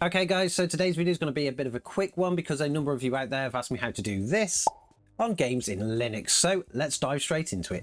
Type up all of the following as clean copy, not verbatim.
Okay guys, so today's video is going to be a bit of a quick one because a number of you out there have asked me how to do this on games in Linux. So let's dive straight into it.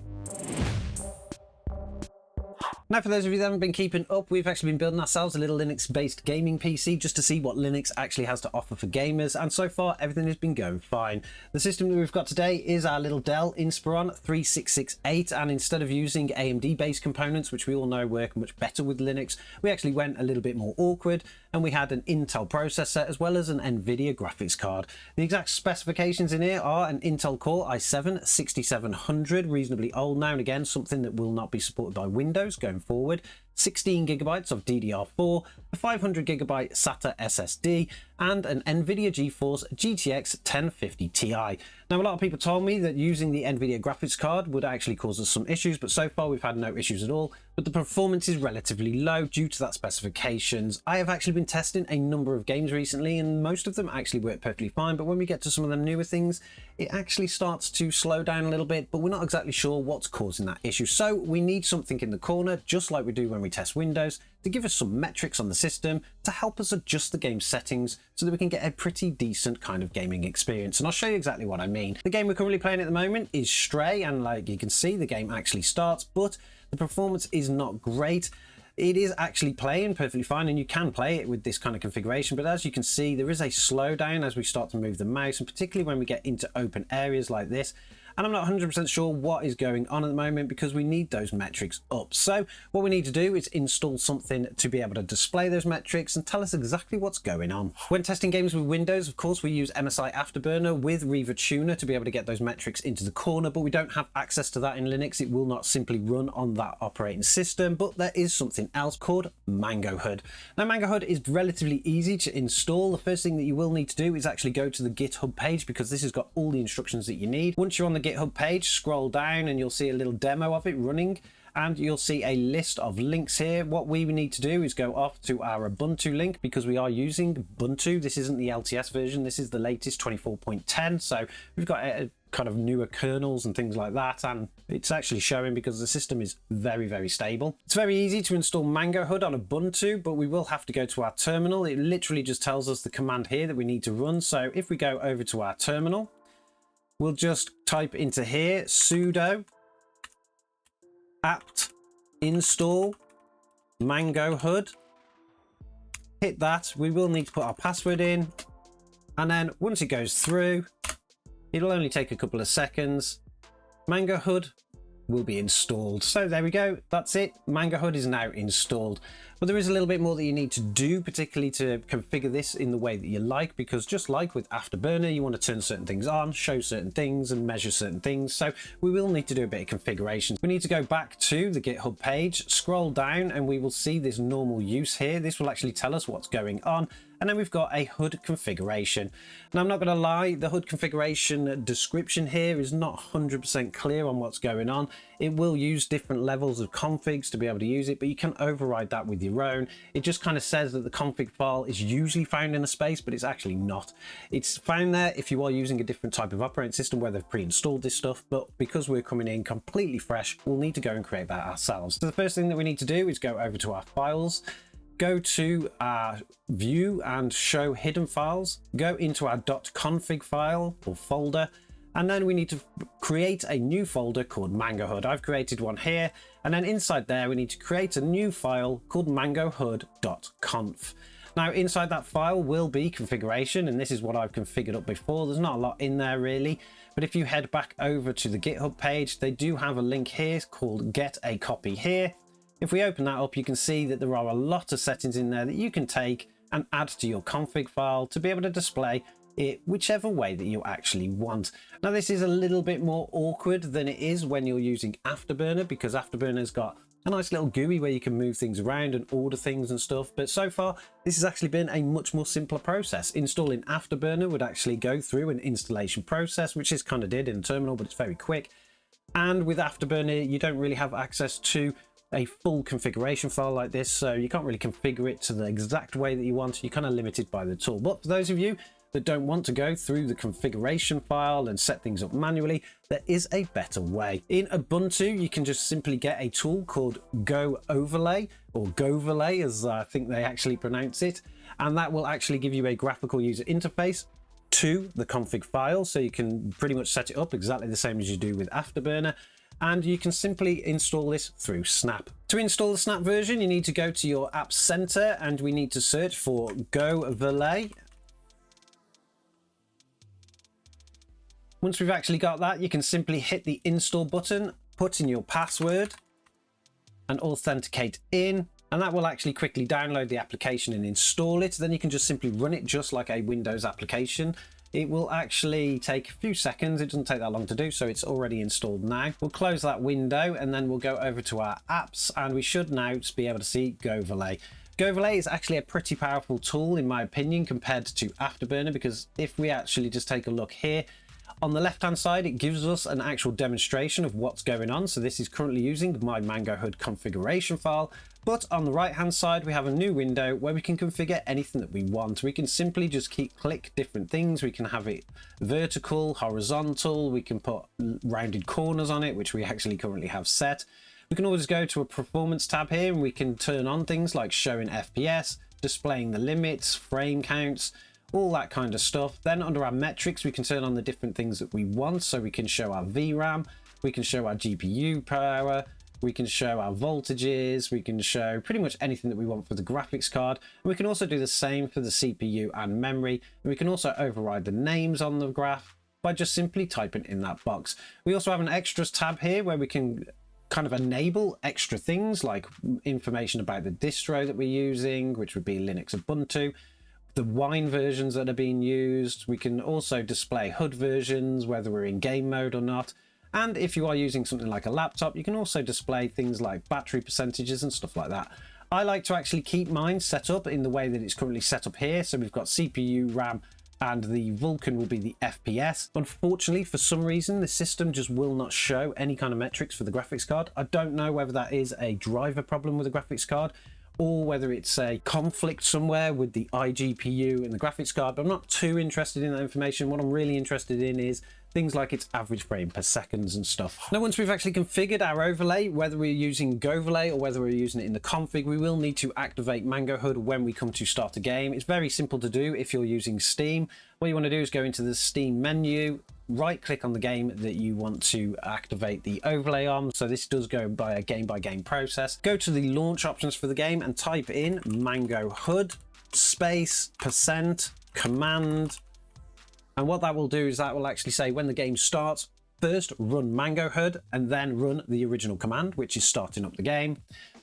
Now, for those of you that haven't been keeping up, we've actually been building ourselves a little Linux-based gaming PC just to see what Linux actually has to offer for gamers, and so far everything has been going fine. The system that we've got today is our little Dell Inspiron 3668, and instead of using AMD-based components, which we all know work much better with Linux, we actually went a little bit more awkward, and we had an Intel processor as well as an Nvidia graphics card. The exact specifications in here are an Intel Core i7-6700, reasonably old now, and again something that will not be supported by Windows going forward, 16 gigabytes of DDR4, a 500 gigabyte SATA SSD, and an Nvidia Geforce GTX 1050 Ti. Now, a lot of people told me that using the Nvidia graphics card would actually cause us some issues, but so far we've had no issues at all, but the performance is relatively low due to that specifications. I have actually been testing a number of games recently, and most of them actually work perfectly fine, but when we get to some of the newer things, it actually starts to slow down a little bit, but we're not exactly sure what's causing that issue. So we need something in the corner, just like we do when we test Windows, to give us some metrics on the system to help us adjust the game settings so that we can get a pretty decent kind of gaming experience. And I'll show you exactly what I mean. The game we're currently playing at the moment is Stray, and like you can see, the game actually starts, but the performance is not great. It is actually playing perfectly fine, and you can play it with this kind of configuration, but as you can see, there is a slowdown as we start to move the mouse, and particularly when we get into open areas like this. And I'm not 100% sure what is going on at the moment because we need those metrics up. So what we need to do is install something to be able to display those metrics and tell us exactly what's going on. When testing games with Windows, of course, we use MSI Afterburner with Reaver Tuner to be able to get those metrics into the corner, but we don't have access to that in Linux. It will not simply run on that operating system, but there is something else called MangoHud. Now, MangoHud is relatively easy to install. The first thing that you will need to do is actually go to the GitHub page because this has got all the instructions that you need. Once you're on the GitHub page, scroll down and you'll see a little demo of it running, and you'll see a list of links here. What we need to do is go off to our Ubuntu link because we are using Ubuntu. This isn't the LTS version, this is the latest 24.10, so we've got a kind of newer kernels and things like that, and it's actually showing because the system is very stable. It's very easy to install MangoHud on Ubuntu, but we will have to go to our terminal. It literally just tells us the command here that we need to run. So if we go over to our terminal, we'll just type into here sudo apt install MangoHud. Hit that. We will need to put our password in, and then once it goes through, it'll only take a couple of seconds. MangoHud will be installed. So there we go, that's it. MangoHud is now installed. But there is a little bit more that you need to do, particularly to configure this in the way that you like, because just like with Afterburner, you want to turn certain things on, show certain things, and measure certain things. So we will need to do a bit of configuration. We need to go back to the GitHub page, scroll down, and we will see this normal use here. This will actually tell us what's going on. And then we've got a HUD configuration. Now, I'm not going to lie, the HUD configuration description here is not 100% clear on what's going on. It will use different levels of configs to be able to use it, but you can override that with your own. It just kind of says that the config file is usually found in a space, but it's actually not. It's found there if you are using a different type of operating system where they've pre-installed this stuff, but because we're coming in completely fresh, we'll need to go and create that ourselves. So the first thing that we need to do is go over to our files, go to our view and show hidden files, go into our .config file or folder, and then we need to create a new folder called MangoHud. I've created one here, and then inside there we need to create a new file called mangohud.conf. Now, inside that file will be configuration, and this is what I've configured up before. There's not a lot in there really, but if you head back over to the GitHub page, they do have a link here called Get a Copy Here. If we open that up, you can see that there are a lot of settings in there that you can take and add to your config file to be able to display it whichever way that you actually want. Now, this is a little bit more awkward than it is when you're using Afterburner, because Afterburner's got a nice little GUI where you can move things around and order things and stuff. But so far, this has actually been a much more simpler process. Installing Afterburner would actually go through an installation process, which is kind of did in the terminal, but it's very quick. And with Afterburner, you don't really have access to a full configuration file like this, so you can't really configure it to the exact way that you want. You're kind of limited by the tool. But for those of you that don't want to go through the configuration file and set things up manually, there is a better way. In Ubuntu, you can just simply get a tool called Go Overlay, or Goverlay as I think they actually pronounce it, and that will actually give you a graphical user interface to the config file, so you can pretty much set it up exactly the same as you do with Afterburner, and you can simply install this through Snap. To install the Snap version, you need to go to your App Center and we need to search for Goverlay. Once we've actually got that, you can simply hit the install button, put in your password and authenticate in, and that will actually quickly download the application and install it. Then you can just simply run it just like a Windows application. It will actually take a few seconds. It doesn't take that long to do, so it's already installed now. We'll close that window and then we'll go over to our apps, and we should now just be able to see Goverlay. Goverlay is actually a pretty powerful tool in my opinion compared to Afterburner, because if we actually just take a look here, on the left hand side, it gives us an actual demonstration of what's going on. So this is currently using my MangoHud configuration file. But on the right hand side, we have a new window where we can configure anything that we want. We can simply just click different things. We can have it vertical, horizontal. We can put rounded corners on it, which we actually currently have set. We can always go to a performance tab here and we can turn on things like showing FPS, displaying the limits, frame counts, all that kind of stuff. Then under our metrics, we can turn on the different things that we want. So we can show our VRAM, we can show our GPU power, we can show our voltages, we can show pretty much anything that we want for the graphics card. And we can also do the same for the CPU and memory. And we can also override the names on the graph by just simply typing in that box. We also have an extras tab here where we can kind of enable extra things like information about the distro that we're using, which would be Linux Ubuntu, the wine versions that are being used. We can also display HUD versions, whether we're in game mode or not. And if you are using something like a laptop, you can also display things like battery percentages and stuff like that. I like to actually keep mine set up in the way that it's currently set up here. So we've got CPU, RAM, and the Vulkan will be the FPS. Unfortunately, for some reason, the system just will not show any kind of metrics for the graphics card. I don't know whether that is a driver problem with the graphics card, or whether it's a conflict somewhere with the iGPU and the graphics card, but I'm not too interested in that information. What I'm really interested in is things like its average frame per seconds and stuff. Now, once we've actually configured our overlay, whether we're using Goverlay or whether we're using it in the config, we will need to activate MangoHud when we come to start a game. It's very simple to do if you're using Steam. What you want to do is go into the Steam menu, right click on the game that you want to activate the overlay on. So this does go by a game process. Go to the launch options for the game and type in MangoHud space %command. And what that will do is that will actually say when the game starts, first run MangoHud and then run the original command, which is starting up the game.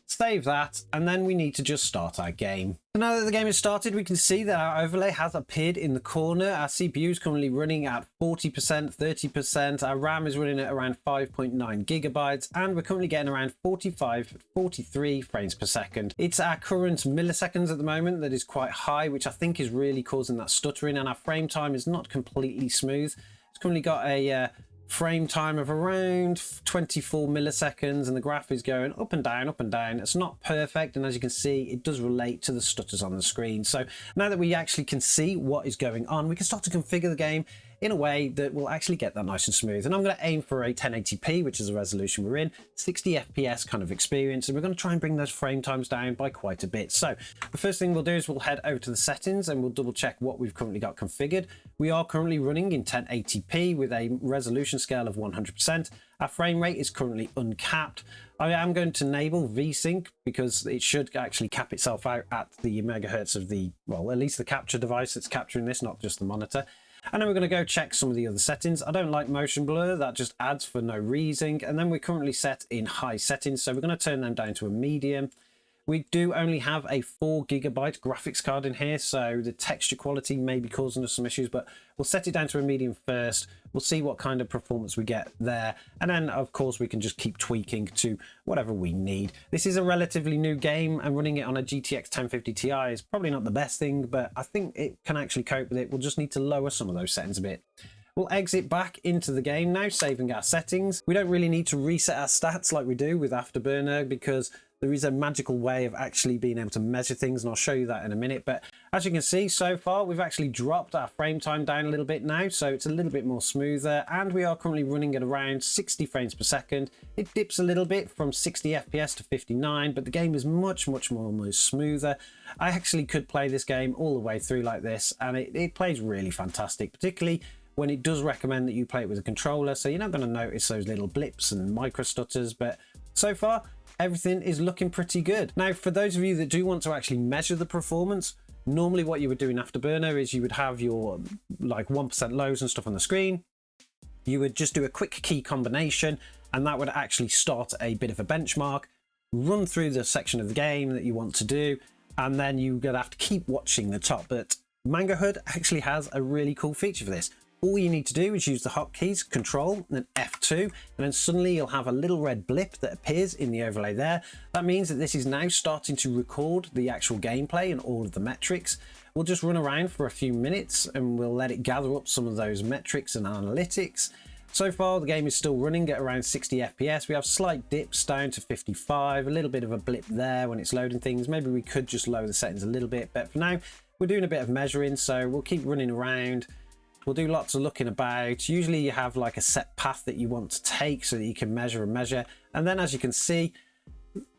Save that, and then we need to just start our game. So now that the game is started, we can see that our overlay has appeared in the corner. Our CPU is currently running at 40%, 30%. Our RAM is running at around 5.9 gigabytes, and we're currently getting around 43 frames per second. It's our current milliseconds at the moment that is quite high, which I think is really causing that stuttering, and our frame time is not completely smooth. It's currently got a frame time of around 24 milliseconds, and the graph is going up and down, up and down. It's not perfect, and as you can see, it does relate to the stutters on the screen. So now that we actually can see what is going on, we can start to configure the game in a way that will actually get that nice and smooth. And I'm going to aim for a 1080p, which is the resolution we're in, 60 FPS kind of experience, and we're going to try and bring those frame times down by quite a bit. So the first thing we'll do is we'll head over to the settings and we'll double check what we've currently got configured. We are currently running in 1080p with a resolution scale of 100%. Our frame rate is currently uncapped. I am going to enable VSync because it should actually cap itself out at the megahertz of the, well, at least the capture device that's capturing this, not just the monitor. And then we're going to go check some of the other settings. I don't like motion blur, that just adds for no reason. And then we're currently set in high settings, so we're going to turn them down to a medium. We do only have a 4 gigabyte graphics card in here, so the texture quality may be causing us some issues, but we'll set it down to a medium first. We'll see what kind of performance we get there. And then, of course, we can just keep tweaking to whatever we need. This is a relatively new game, and running it on a GTX 1050 Ti is probably not the best thing, but I think it can actually cope with it. We'll just need to lower some of those settings a bit. We'll exit back into the game now, saving our settings. We don't really need to reset our stats like we do with Afterburner because there is a magical way of actually being able to measure things, and I'll show you that in a minute. But as you can see, so far we've actually dropped our frame time down a little bit now, so it's a little bit more smoother, and we are currently running at around 60 frames per second. It dips a little bit from 60 FPS to 59, but the game is much more smoother. I actually could play this game all the way through like this, and it plays really fantastic, particularly when it does recommend that you play it with a controller, so you're not going to notice those little blips and micro stutters. But so far everything is looking pretty good. Now, for those of you that do want to actually measure the performance, normally what you would do in Afterburner is you would have your like 1% lows and stuff on the screen. You would just do a quick key combination, and that would actually start a bit of a benchmark, run through the section of the game that you want to do, and then you're going to have to keep watching the top. But MangoHud actually has a really cool feature for this. All you need to do is use the hotkeys, Control and then F2, and then suddenly you'll have a little red blip that appears in the overlay there. That means that this is now starting to record the actual gameplay and all of the metrics. We'll just run around for a few minutes and we'll let it gather up some of those metrics and analytics. So far the game is still running at around 60 FPS. We have slight dips down to 55, a little bit of a blip there when it's loading things. Maybe we could just lower the settings a little bit, but for now we're doing a bit of measuring, so we'll keep running around. We'll do lots of looking about. Usually you have like a set path that you want to take so that you can measure and measure. And then as you can see,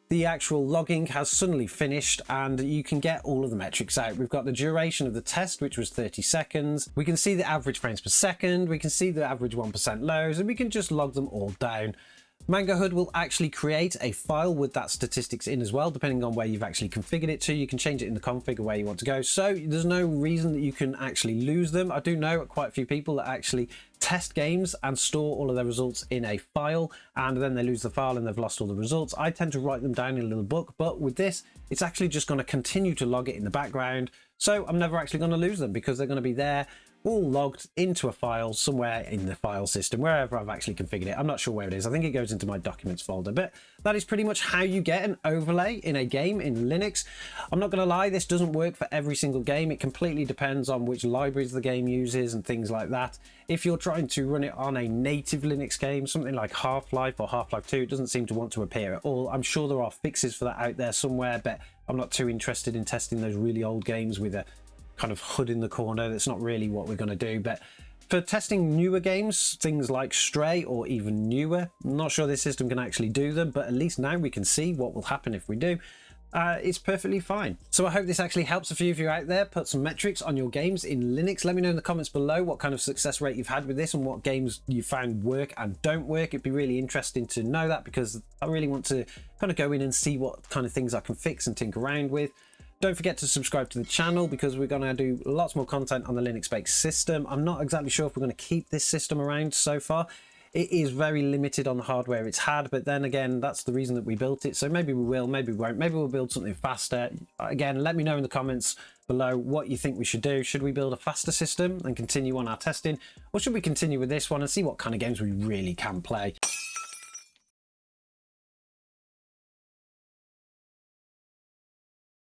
the actual logging has suddenly finished and you can get all of the metrics out. We've got the duration of the test, which was 30 seconds. We can see the average frames per second. We can see the average 1% lows, and we can just log them all down. MangoHud will actually create a file with that statistics in as well, depending on where you've actually configured it to. You can change it in the config where you want to go, so there's no reason that you can actually lose them. I do know quite a few people that actually test games and store all of their results in a file, and then they lose the file and they've lost all the results. I tend to write them down in a little book, but with this, it's actually just going to continue to log it in the background, so I'm never actually going to lose them because they're going to be there all logged into a file somewhere in the file system, wherever I've actually configured it. I'm not sure where it is. I think it goes into my documents folder, but that is pretty much how you get an overlay in a game in Linux. I'm not going to lie, this doesn't work for every single game. It completely depends on which libraries the game uses and things like that. If you're trying to run it on a native Linux game, something like Half-Life or Half-Life 2, it doesn't seem to want to appear at all. I'm sure there are fixes for that out there somewhere, but I'm not too interested in testing those really old games with a kind of HUD in the corner. That's not really what we're going to do. But for testing newer games, things like Stray or even newer, I'm not sure this system can actually do them, but at least now we can see what will happen if we do. It's perfectly fine. So I hope this actually helps a few of you out there. Put some metrics on your games in Linux. Let me know in the comments below what kind of success rate you've had with this and what games you found work and don't work. It'd be really interesting to know that, because I really want to kind of go in and see what kind of things I can fix and tinker around with. Don't forget to subscribe to the channel, because we're going to do lots more content on the Linux-based system. I'm not exactly sure if we're going to keep this system around so far. It is very limited on the hardware it's had, but then again, that's the reason that we built it. So maybe we will, maybe we won't. Maybe we'll build something faster. Again, let me know in the comments below what you think we should do. Should we build a faster system and continue on our testing, or should we continue with this one and see what kind of games we really can play?